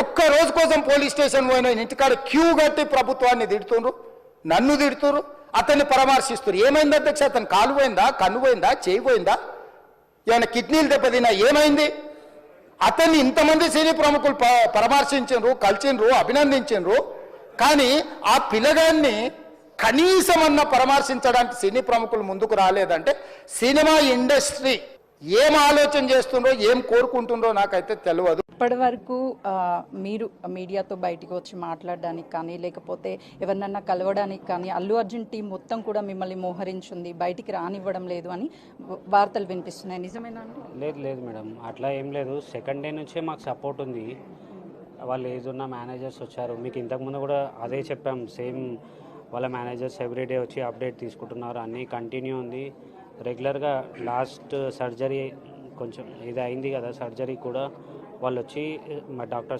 ఒక్క రోజు కోసం పోలీస్ స్టేషన్ పోయిన ఇంటికాడ క్యూ కట్టి ప్రభుత్వాన్ని తిడుతుండ్రు, నన్ను తిడుతున్నారు, అతన్ని పరామర్శిస్తారు. ఏమైంది అధ్యక్ష? అతను కాలు పోయిందా, కన్ను పోయిందా, చేయి పోయిందా, ఏమైనా కిడ్నీలు దెబ్బతిన్నా, ఏమైంది? అతన్ని ఇంతమంది సినీ ప్రముఖులు పరామర్శించారు, కలిసిండ్రు, అభినందించారు. కానీ ఆ పిల్లగాన్ని కనీసమన్నా పరామర్శించడానికి సినీ ప్రముఖులు ముందుకు రాలేదంటే సినిమా ఇండస్ట్రీ ఏం ఆలోచన చేస్తుండ్రో, ఏం కోరుకుంటుండ్రో నాకైతే తెలియదు. ఇప్పటి వరకు మీరు మీడియాతో బయటికి వచ్చి మాట్లాడడానికి కానీ, లేకపోతే ఎవరినన్నా కలవడానికి కానీ అల్లు అర్జున్ టీం మొత్తం కూడా మిమ్మల్ని మోహరించింది, బయటికి రానివ్వడం లేదు అని వార్తలు వినిపిస్తున్నాయి. నిజమేనా అండి? లేదు లేదు మేడం, అట్లా ఏం లేదు. సెకండ్ డే నుంచే మాకు సపోర్ట్ ఉంది. వాళ్ళు ఏదున్న మేనేజర్స్ వచ్చారు, మీకు ఇంతకుముందు కూడా అదే చెప్పాం. సేమ్ వాళ్ళ మేనేజర్స్ ఎవ్రీడే వచ్చి అప్డేట్ తీసుకుంటున్నారు, అన్నీ కంటిన్యూ ఉంది రెగ్యులర్గా. లాస్ట్ సర్జరీ కొంచెం ఇది అయింది కదా, సర్జరీ కూడా వాళ్ళు వచ్చి మా డాక్టర్